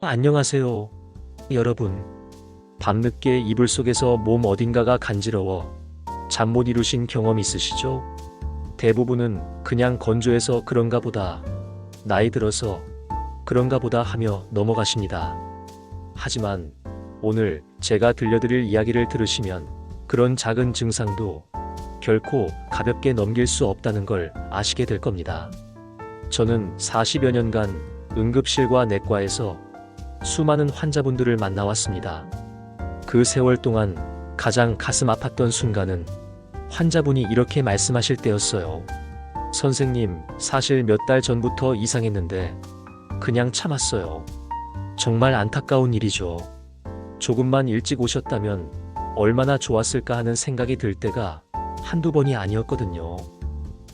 안녕하세요, 여러분. 밤늦게 이불 속에서 몸 어딘가가 간지러워 잠 못 이루신 경험 있으시죠? 대부분은 그냥 건조해서 그런가 보다, 나이 들어서 그런가 보다 하며 넘어가십니다. 하지만 오늘 제가 들려드릴 이야기를 들으시면 그런 작은 증상도 결코 가볍게 넘길 수 없다는 걸 아시게 될 겁니다. 저는 40여 년간 응급실과 내과에서 수많은 환자분들을 만나왔습니다. 그 세월 동안 가장 가슴 아팠던 순간은 환자분이 이렇게 말씀하실 때였어요. 선생님, 사실 몇 달 전부터 이상했는데 그냥 참았어요. 정말 안타까운 일이죠. 조금만 일찍 오셨다면 얼마나 좋았을까 하는 생각이 들 때가 한두 번이 아니었거든요.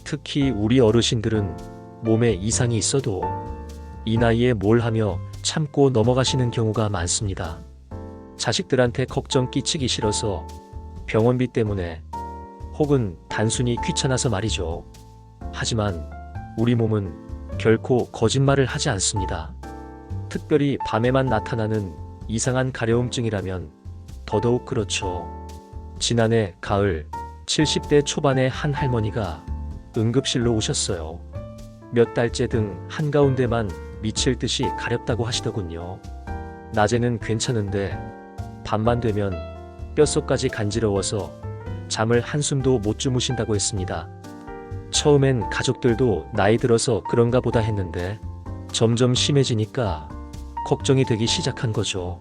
특히 우리 어르신들은 몸에 이상이 있어도 이 나이에 뭘 하며 참고 넘어가시는 경우가 많습니다. 자식들한테 걱정 끼치기 싫어서, 병원비 때문에, 혹은 단순히 귀찮아서 말이죠. 하지만 우리 몸은 결코 거짓말을 하지 않습니다. 특별히 밤에만 나타나는 이상한 가려움증이라면 더더욱 그렇죠. 지난해 가을 70대 초반의 한 할머니가 응급실로 오셨어요. 몇 달째 등 한가운데만 미칠 듯이 가렵다고 하시더군요. 낮에는 괜찮은데 밤만 되면 뼛속까지 간지러워서 잠을 한숨도 못 주무신다고 했습니다. 처음엔 가족들도 나이 들어서 그런가 보다 했는데 점점 심해지니까 걱정이 되기 시작한 거죠.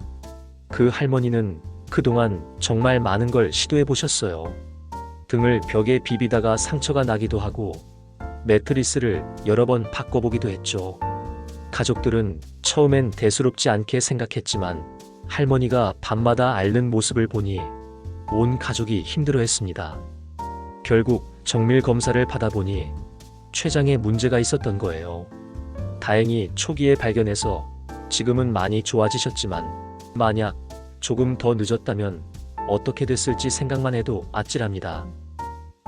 그 할머니는 그동안 정말 많은 걸 시도해 보셨어요. 등을 벽에 비비다가 상처가 나기도 하고 매트리스를 여러 번 바꿔보기도 했죠. 가족들은 처음엔 대수롭지 않게 생각했지만 할머니가 밤마다 앓는 모습을 보니 온 가족이 힘들어했습니다. 결국 정밀 검사를 받아보니 췌장에 문제가 있었던 거예요. 다행히 초기에 발견해서 지금은 많이 좋아지셨지만 만약 조금 더 늦었다면 어떻게 됐을지 생각만 해도 아찔합니다.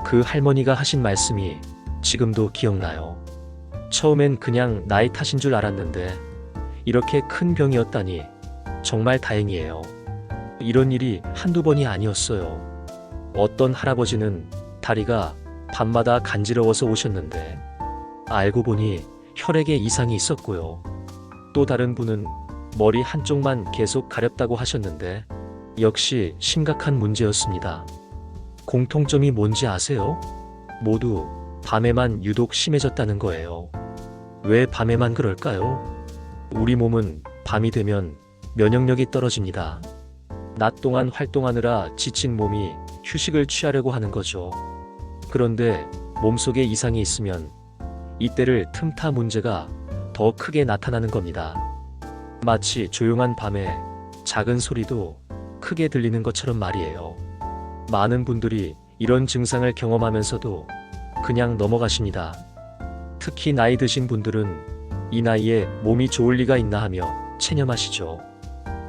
그 할머니가 하신 말씀이 지금도 기억나요. 처음엔 그냥 나이 탓인 줄 알았는데 이렇게 큰 병이었다니 정말 다행이에요. 이런 일이 한두 번이 아니었어요. 어떤 할아버지는 다리가 밤마다 간지러워서 오셨는데 알고 보니 혈액에 이상이 있었고요. 또 다른 분은 머리 한쪽만 계속 가렵다고 하셨는데 역시 심각한 문제였습니다. 공통점이 뭔지 아세요? 모두 밤에만 유독 심해졌다는 거예요. 왜 밤에만 그럴까요? 우리 몸은 밤이 되면 면역력이 떨어집니다. 낮 동안 활동하느라 지친 몸이 휴식을 취하려고 하는 거죠. 그런데 몸속에 이상이 있으면 이때를 틈타 문제가 더 크게 나타나는 겁니다. 마치 조용한 밤에 작은 소리도 크게 들리는 것처럼 말이에요. 많은 분들이 이런 증상을 경험하면서도 그냥 넘어가십니다. 특히 나이 드신 분들은 이 나이에 몸이 좋을 리가 있나 하며 체념하시죠.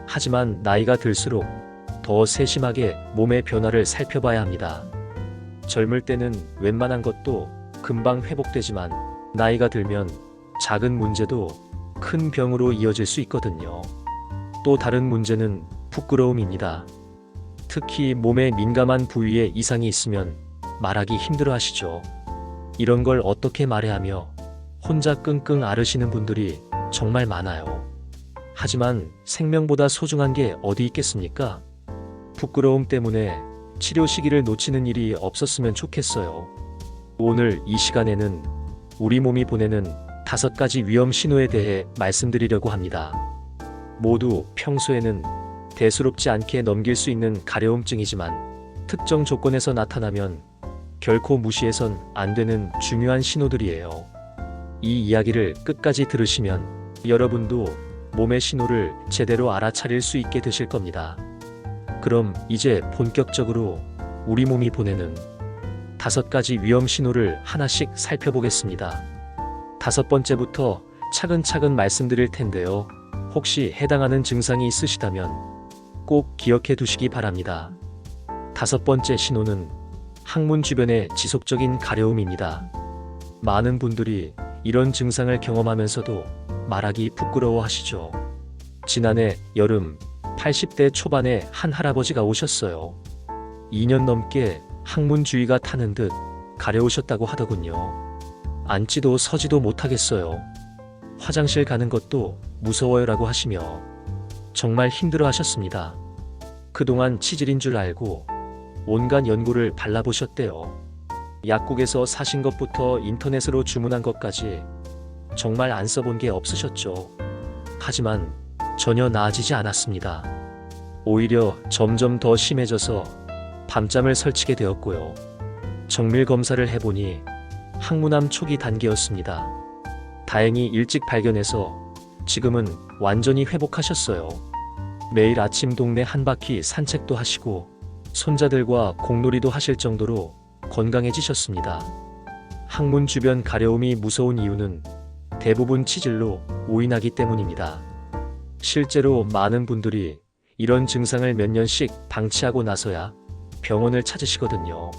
하지만 나이가 들수록 더 세심하게 몸의 변화를 살펴봐야 합니다. 젊을 때는 웬만한 것도 금방 회복되지만 나이가 들면 작은 문제도 큰 병으로 이어질 수 있거든요. 또 다른 문제는 부끄러움입니다. 특히 몸에 민감한 부위에 이상이 있으면 말하기 힘들어 하시죠. 이런 걸 어떻게 말해야 하며 혼자 끙끙 앓으시는 분들이 정말 많아요. 하지만 생명보다 소중한 게 어디 있겠습니까? 부끄러움 때문에 치료 시기를 놓치는 일이 없었으면 좋겠어요. 오늘 이 시간에는 우리 몸이 보내는 5가지 위험 신호에 대해 말씀드리려고 합니다. 모두 평소에는 대수롭지 않게 넘길 수 있는 가려움증이지만 특정 조건에서 나타나면 결코 무시해선 안 되는 중요한 신호들이에요. 이 이야기를 끝까지 들으시면 여러분도 몸의 신호를 제대로 알아차릴 수 있게 되실 겁니다. 그럼 이제 본격적으로 우리 몸이 보내는 5가지 위험 신호를 하나씩 살펴보겠습니다. 5번째부터 차근차근 말씀드릴 텐데요. 혹시 해당하는 증상이 있으시다면 꼭 기억해 두시기 바랍니다. 5번째 신호는 항문 주변의 지속적인 가려움입니다. 많은 분들이 이런 증상을 경험하면서도 말하기 부끄러워 하시죠. 지난해 여름 80대 초반에 한 할아버지가 오셨어요. 2년 넘게 항문 주위가 타는 듯 가려우셨다고 하더군요. 앉지도 서지도 못하겠어요. 화장실 가는 것도 무서워요라고 하시며 정말 힘들어 하셨습니다. 그동안 치질인 줄 알고 온갖 연고를 발라보셨대요. 약국에서 사신 것부터 인터넷으로 주문한 것까지 정말 안 써본 게 없으셨죠. 하지만 전혀 나아지지 않았습니다. 오히려 점점 더 심해져서 밤잠을 설치게 되었고요. 정밀 검사를 해보니 항문암 초기 단계였습니다. 다행히 일찍 발견해서 지금은 완전히 회복하셨어요. 매일 아침 동네 한 바퀴 산책도 하시고 손자들과 공놀이도 하실 정도로 건강해지셨습니다. 항문 주변 가려움이 무서운 이유는 대부분 치질로 오인하기 때문입니다. 실제로 많은 분들이 이런 증상을 몇 년씩 방치하고 나서야 병원을 찾으시거든요.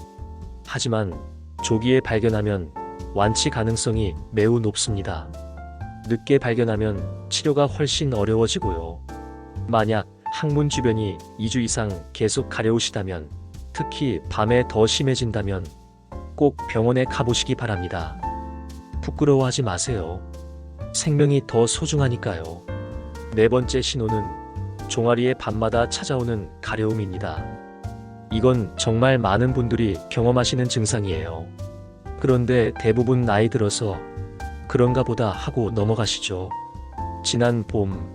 하지만 조기에 발견하면 완치 가능성이 매우 높습니다. 늦게 발견하면 치료가 훨씬 어려워지고요. 만약 항문 주변이 2주 이상 계속 가려우시다면, 특히 밤에 더 심해진다면 꼭 병원에 가보시기 바랍니다. 부끄러워하지 마세요. 생명이 더 소중하니까요. 네 번째 신호는 종아리에 밤마다 찾아오는 가려움입니다. 이건 정말 많은 분들이 경험하시는 증상이에요. 그런데 대부분 나이 들어서 그런가 보다 하고 넘어가시죠. 지난 봄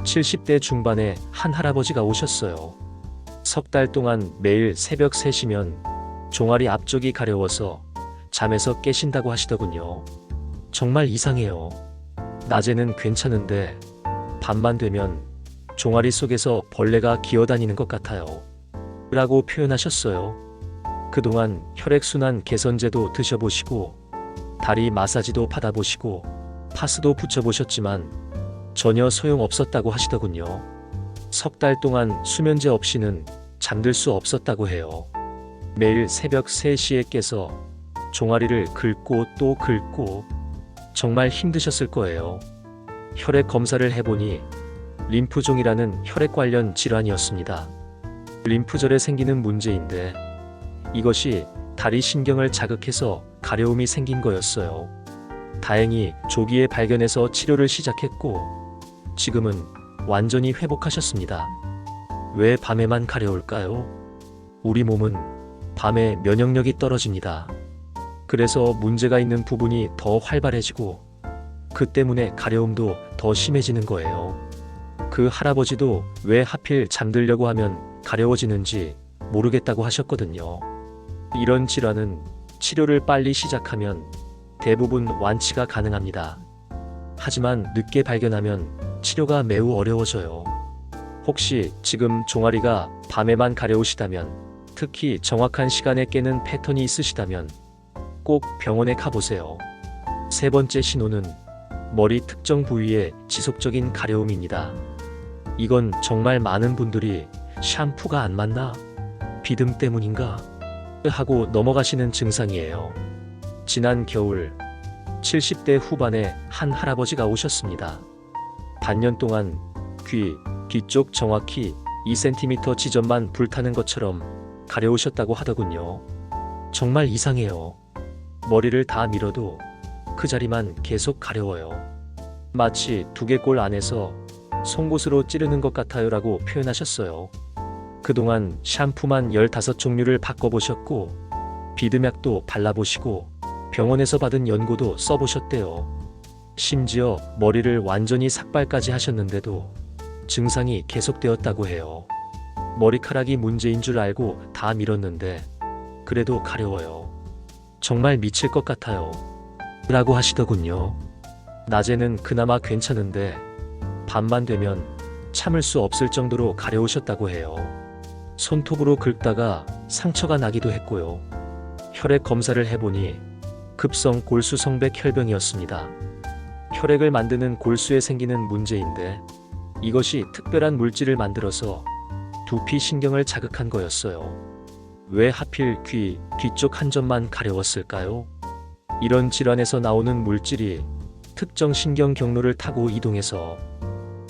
70대 중반에 한 할아버지가 오셨어요. 석 달 동안 매일 새벽 3시면 종아리 앞쪽이 가려워서 잠에서 깨신다고 하시더군요. 정말 이상해요. 낮에는 괜찮은데 밤만 되면 종아리 속에서 벌레가 기어다니는 것 같아요. 라고 표현하셨어요. 그동안 혈액순환 개선제도 드셔보시고 다리 마사지도 받아보시고 파스도 붙여보셨지만 전혀 소용없었다고 하시더군요. 석 달 동안 수면제 없이는 잠들 수 없었다고 해요. 매일 새벽 3시에 깨서 종아리를 긁고 또 긁고 정말 힘드셨을 거예요. 혈액 검사를 해보니 림프종이라는 혈액 관련 질환이었습니다. 림프절에 생기는 문제인데 이것이 다리 신경을 자극해서 가려움이 생긴 거였어요. 다행히 조기에 발견해서 치료를 시작했고 지금은 완전히 회복하셨습니다. 왜 밤에만 가려울까요? 우리 몸은 밤에 면역력이 떨어집니다. 그래서 문제가 있는 부분이 더 활발해지고 그 때문에 가려움도 더 심해지는 거예요. 그 할아버지도 왜 하필 잠들려고 하면 가려워지는지 모르겠다고 하셨거든요. 이런 질환은 치료를 빨리 시작하면 대부분 완치가 가능합니다. 하지만 늦게 발견하면 치료가 매우 어려워져요. 혹시 지금 종아리가 밤에만 가려우시다면, 특히 정확한 시간에 깨는 패턴이 있으시다면 꼭 병원에 가보세요. 세 번째 신호는 머리 특정 부위에 지속적인 가려움입니다. 이건 정말 많은 분들이 샴푸가 안 맞나? 비듬 때문인가? 하고 넘어가시는 증상이에요. 지난 겨울 70대 후반에 한 할아버지가 오셨습니다. 반년 동안 귀 쪽 정확히 2cm 지점만 불타는 것처럼 가려우셨다고 하더군요. 정말 이상해요. 머리를 다 밀어도 그 자리만 계속 가려워요. 마치 두개골 안에서 송곳으로 찌르는 것 같아요 라고 표현하셨어요. 그동안 샴푸만 15종류를 바꿔보셨고 비듬약도 발라보시고 병원에서 받은 연고도 써보셨대요. 심지어 머리를 완전히 삭발까지 하셨는데도 증상이 계속되었다고 해요. 머리카락이 문제인 줄 알고 다 밀었는데 그래도 가려워요. 정말 미칠 것 같아요. 라고 하시더군요. 낮에는 그나마 괜찮은데 밤만 되면 참을 수 없을 정도로 가려우셨다고 해요. 손톱으로 긁다가 상처가 나기도 했고요. 혈액 검사를 해보니 급성 골수성백 혈병이었습니다. 혈액을 만드는 골수에 생기는 문제인데 이것이 특별한 물질을 만들어서 두피 신경을 자극한 거였어요. 왜 하필 뒤쪽 한 점만 가려웠을까요? 이런 질환에서 나오는 물질이 특정 신경 경로를 타고 이동해서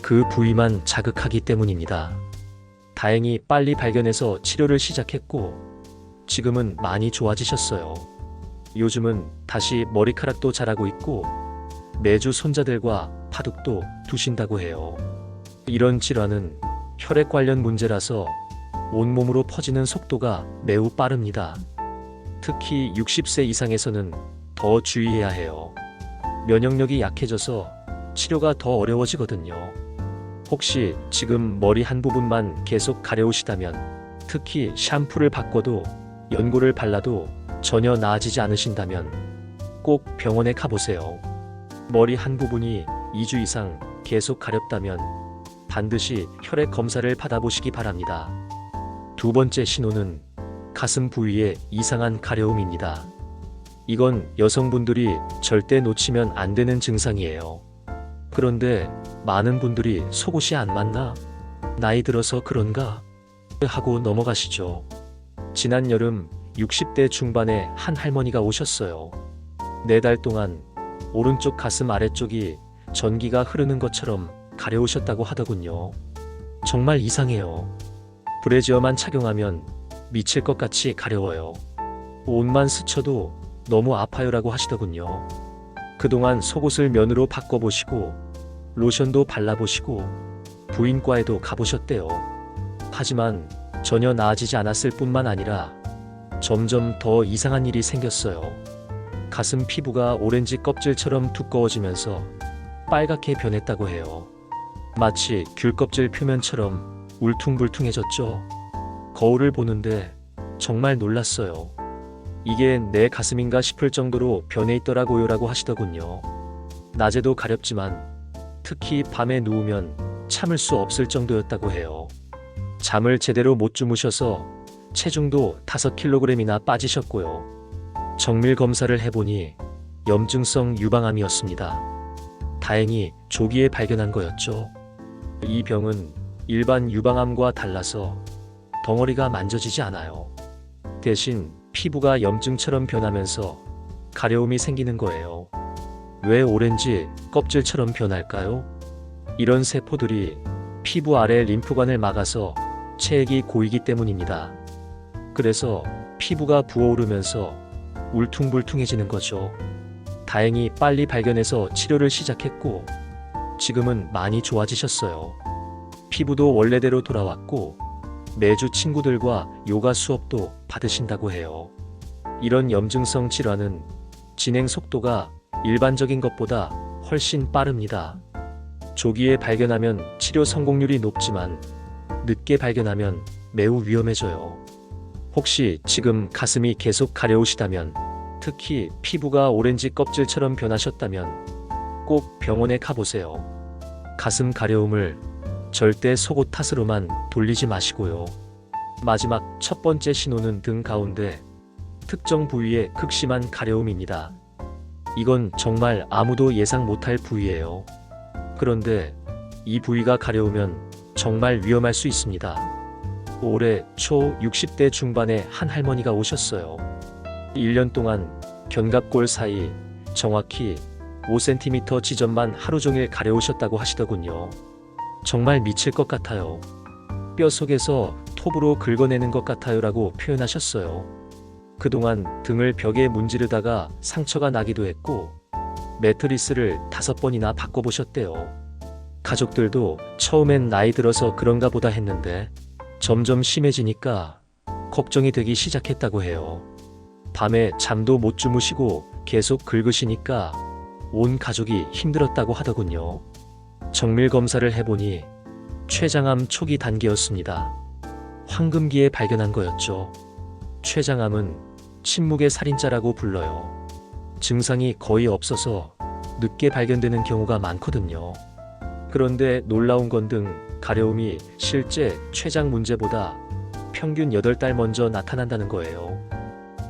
그 부위만 자극하기 때문입니다. 다행히 빨리 발견해서 치료를 시작했고 지금은 많이 좋아지셨어요. 요즘은 다시 머리카락도 자라고 있고 매주 손자들과 파독도 두신다고 해요. 이런 질환은 혈액 관련 문제라서 온몸으로 퍼지는 속도가 매우 빠릅니다. 특히 60세 이상에서는 더 주의해야 해요. 면역력이 약해져서 치료가 더 어려워지거든요. 혹시 지금 머리 한 부분만 계속 가려우시다면, 특히 샴푸를 바꿔도 연고를 발라도 전혀 나아지지 않으신다면 꼭 병원에 가보세요. 머리 한 부분이 2주 이상 계속 가렵다면 반드시 혈액 검사를 받아보시기 바랍니다. 두 번째 신호는 가슴 부위에 이상한 가려움입니다. 이건 여성분들이 절대 놓치면 안 되는 증상이에요. 그런데 많은 분들이 속옷이 안 맞나? 나이 들어서 그런가? 하고 넘어가시죠. 지난 여름 60대 중반의 한 할머니가 오셨어요. 4달 동안 오른쪽 가슴 아래쪽이 전기가 흐르는 것처럼 가려우셨다고 하더군요. 정말 이상해요. 브래지어만 착용하면 미칠 것 같이 가려워요. 옷만 스쳐도 너무 아파요라고 하시더군요. 그동안 속옷을 면으로 바꿔보시고 로션도 발라보시고 부인과에도 가보셨대요. 하지만 전혀 나아지지 않았을 뿐만 아니라 점점 더 이상한 일이 생겼어요. 가슴 피부가 오렌지 껍질처럼 두꺼워지면서 빨갛게 변했다고 해요. 마치 귤껍질 표면처럼 울퉁불퉁해졌죠. 거울을 보는데 정말 놀랐어요. 이게 내 가슴인가 싶을 정도로 변해 있더라고요라고 하시더군요. 낮에도 가렵지만 특히 밤에 누우면 참을 수 없을 정도였다고 해요. 잠을 제대로 못 주무셔서 체중도 5kg이나 빠지셨고요. 정밀 검사를 해보니 염증성 유방암이었습니다. 다행히 조기에 발견한 거였죠. 이 병은 일반 유방암과 달라서 덩어리가 만져지지 않아요. 대신 피부가 염증처럼 변하면서 가려움이 생기는 거예요. 왜 오렌지 껍질처럼 변할까요? 이런 세포들이 피부 아래 림프관을 막아서 체액이 고이기 때문입니다. 그래서 피부가 부어오르면서 울퉁불퉁해지는 거죠. 다행히 빨리 발견해서 치료를 시작했고 지금은 많이 좋아지셨어요. 피부도 원래대로 돌아왔고 매주 친구들과 요가 수업도 받으신다고 해요. 이런 염증성 질환은 진행 속도가 일반적인 것보다 훨씬 빠릅니다. 조기에 발견하면 치료 성공률이 높지만 늦게 발견하면 매우 위험해져요. 혹시 지금 가슴이 계속 가려우시다면, 특히 피부가 오렌지 껍질처럼 변하셨다면 꼭 병원에 가보세요. 가슴 가려움을 절대 속옷 탓으로만 돌리지 마시고요. 마지막 첫 번째 신호는 등 가운데 특정 부위의 극심한 가려움입니다. 이건 정말 아무도 예상 못할 부위예요. 그런데 이 부위가 가려우면 정말 위험할 수 있습니다. 올해 초 60대 중반의 한 할머니가 오셨어요. 1년 동안 견갑골 사이 정확히 5cm 지점만 하루 종일 가려우셨다고 하시더군요. 정말 미칠 것 같아요. 뼈 속에서 톱으로 긁어내는 것 같아요라고 표현하셨어요. 그동안 등을 벽에 문지르다가 상처가 나기도 했고 매트리스를 5번이나 바꿔보셨대요. 가족들도 처음엔 나이 들어서 그런가 보다 했는데 점점 심해지니까 걱정이 되기 시작했다고 해요. 밤에 잠도 못 주무시고 계속 긁으시니까 온 가족이 힘들었다고 하더군요. 정밀 검사를 해보니 췌장암 초기 단계였습니다. 황금기에 발견한 거였죠. 췌장암은 침묵의 살인자라고 불러요. 증상이 거의 없어서 늦게 발견되는 경우가 많거든요. 그런데 놀라운 건 등 가려움이 실제 췌장 문제보다 평균 8달 먼저 나타난다는 거예요.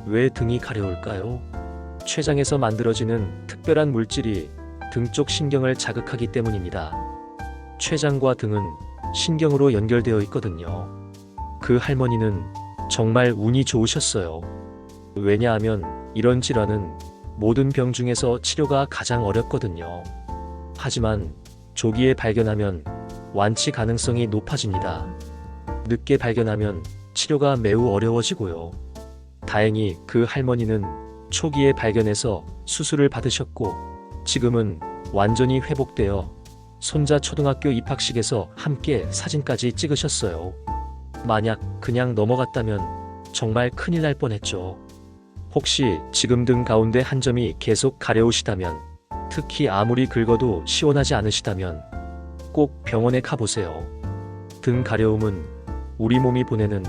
왜 등이 가려울까요? 췌장에서 만들어지는 특별한 물질이 등 쪽 신경을 자극하기 때문입니다. 췌장과 등은 신경으로 연결되어 있거든요. 그 할머니는 정말 운이 좋으셨어요. 왜냐하면 이런 질환은 모든 병 중에서 치료가 가장 어렵거든요. 하지만 조기에 발견하면 완치 가능성이 높아집니다. 늦게 발견하면 치료가 매우 어려워지고요. 다행히 그 할머니는 초기에 발견해서 수술을 받으셨고 지금은 완전히 회복되어 손자 초등학교 입학식에서 함께 사진까지 찍으셨어요. 만약 그냥 넘어갔다면 정말 큰일 날 뻔했죠. 혹시 지금 등 가운데 한 점이 계속 가려우시다면, 특히 아무리 긁어도 시원하지 않으시다면 꼭 병원에 가보세요. 등 가려움은 우리 몸이 보내는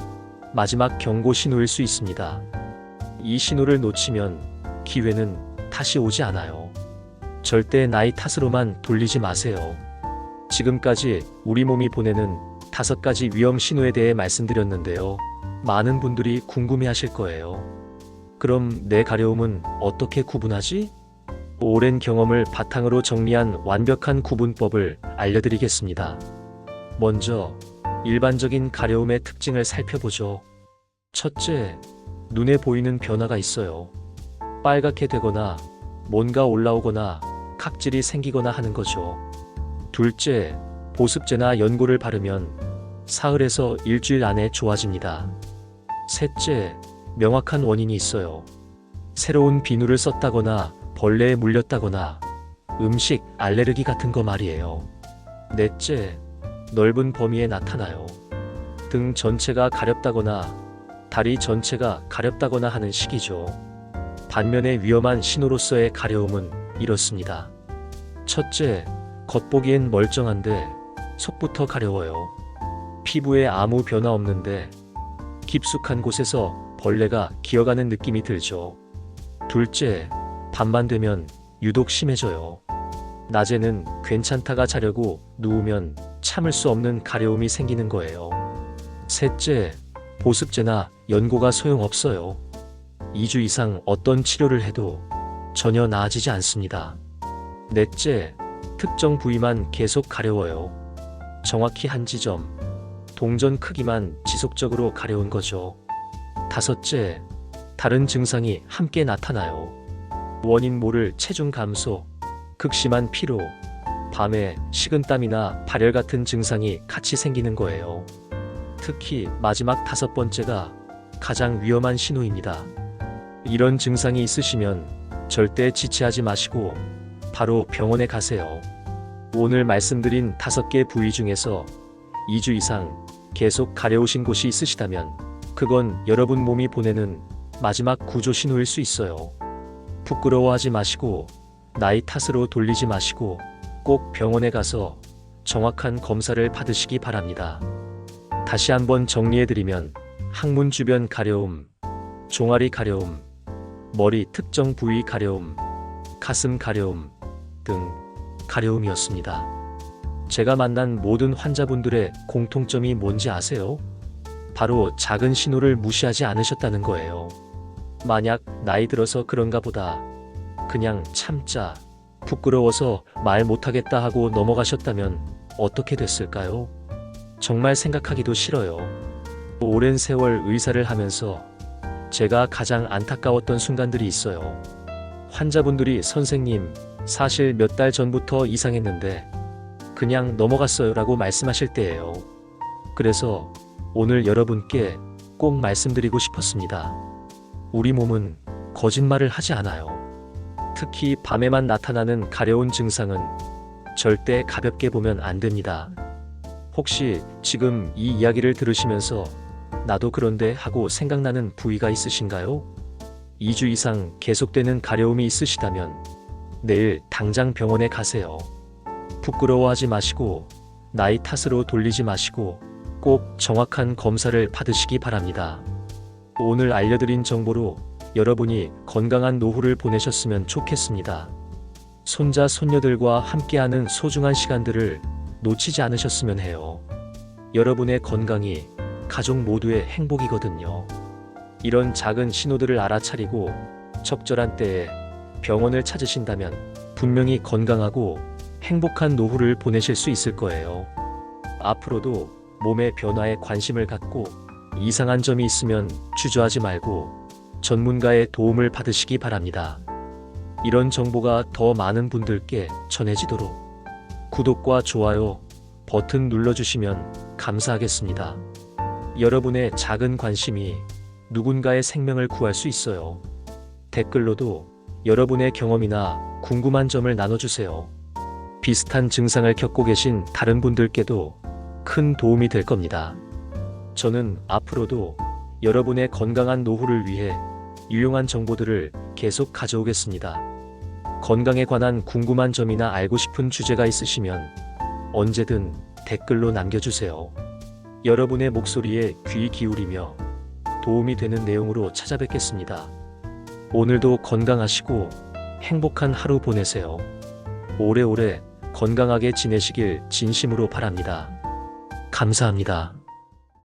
마지막 경고 신호일 수 있습니다. 이 신호를 놓치면 기회는 다시 오지 않아요. 절대 나이 탓으로만 돌리지 마세요. 지금까지 우리 몸이 보내는 5가지 위험 신호에 대해 말씀드렸는데요. 많은 분들이 궁금해하실 거예요. 그럼 내 가려움은 어떻게 구분하지? 오랜 경험을 바탕으로 정리한 완벽한 구분법을 알려드리겠습니다. 먼저 일반적인 가려움의 특징을 살펴보죠. 첫째, 눈에 보이는 변화가 있어요. 빨갛게 되거나 뭔가 올라오거나 각질이 생기거나 하는 거죠. 둘째, 보습제나 연고를 바르면 사흘에서 일주일 안에 좋아집니다. 셋째, 명확한 원인이 있어요. 새로운 비누를 썼다거나 벌레에 물렸다거나 음식 알레르기 같은 거 말이에요. 넷째, 넓은 범위에 나타나요. 등 전체가 가렵다거나 다리 전체가 가렵다거나 하는 식이죠. 반면에 위험한 신호로서의 가려움은 이렇습니다. 첫째, 겉보기엔 멀쩡한데 속부터 가려워요. 피부에 아무 변화 없는데 깊숙한 곳에서 벌레가 기어가는 느낌이 들죠. 둘째, 밤만 되면 유독 심해져요. 낮에는 괜찮다가 자려고 누우면 참을 수 없는 가려움이 생기는 거예요. 셋째, 보습제나 연고가 소용없어요. 2주 이상 어떤 치료를 해도 전혀 나아지지 않습니다. 넷째, 특정 부위만 계속 가려워요. 정확히 한 지점, 동전 크기만 지속적으로 가려운 거죠. 다섯째, 다른 증상이 함께 나타나요. 원인 모를 체중 감소, 극심한 피로, 밤에 식은땀이나 발열 같은 증상이 같이 생기는 거예요. 특히 마지막 5번째가 가장 위험한 신호입니다. 이런 증상이 있으시면 절대 지체하지 마시고 바로 병원에 가세요. 오늘 말씀드린 5개 부위 중에서 2주 이상 계속 가려우신 곳이 있으시다면 그건 여러분 몸이 보내는 마지막 구조 신호일 수 있어요. 부끄러워하지 마시고 나이 탓으로 돌리지 마시고 꼭 병원에 가서 정확한 검사를 받으시기 바랍니다. 다시 한번 정리해드리면 항문 주변 가려움, 종아리 가려움, 머리 특정 부위 가려움, 가슴 가려움 등 가려움이었습니다. 제가 만난 모든 환자분들의 공통점이 뭔지 아세요? 바로 작은 신호를 무시하지 않으셨다는 거예요. 만약 나이 들어서 그런가 보다, 그냥 참자, 부끄러워서 말 못하겠다 하고 넘어가셨다면 어떻게 됐을까요? 정말 생각하기도 싫어요. 오랜 세월 의사를 하면서 제가 가장 안타까웠던 순간들이 있어요. 환자분들이 선생님, 사실 몇 달 전부터 이상했는데 그냥 넘어갔어요 라고 말씀하실 때예요. 그래서 오늘 여러분께 꼭 말씀드리고 싶었습니다. 우리 몸은 거짓말을 하지 않아요. 특히 밤에만 나타나는 가려운 증상은 절대 가볍게 보면 안 됩니다. 혹시 지금 이 이야기를 들으시면서 나도 그런데 하고 생각나는 부위가 있으신가요? 2주 이상 계속되는 가려움이 있으시다면 내일 당장 병원에 가세요. 부끄러워하지 마시고 나이 탓으로 돌리지 마시고 꼭 정확한 검사를 받으시기 바랍니다. 오늘 알려드린 정보로 여러분이 건강한 노후를 보내셨으면 좋겠습니다. 손자, 손녀들과 함께하는 소중한 시간들을 놓치지 않으셨으면 해요. 여러분의 건강이 가족 모두의 행복이거든요. 이런 작은 신호들을 알아차리고 적절한 때에 병원을 찾으신다면 분명히 건강하고 행복한 노후를 보내실 수 있을 거예요. 앞으로도 몸의 변화에 관심을 갖고 이상한 점이 있으면 주저하지 말고 전문가의 도움을 받으시기 바랍니다. 이런 정보가 더 많은 분들께 전해지도록 구독과 좋아요, 버튼 눌러주시면 감사하겠습니다. 여러분의 작은 관심이 누군가의 생명을 구할 수 있어요. 댓글로도 여러분의 경험이나 궁금한 점을 나눠주세요. 비슷한 증상을 겪고 계신 다른 분들께도 큰 도움이 될 겁니다. 저는 앞으로도 여러분의 건강한 노후를 위해 유용한 정보들을 계속 가져오겠습니다. 건강에 관한 궁금한 점이나 알고 싶은 주제가 있으시면 언제든 댓글로 남겨주세요. 여러분의 목소리에 귀 기울이며 도움이 되는 내용으로 찾아뵙겠습니다. 오늘도 건강하시고 행복한 하루 보내세요. 오래오래 건강하게 지내시길 진심으로 바랍니다. 감사합니다.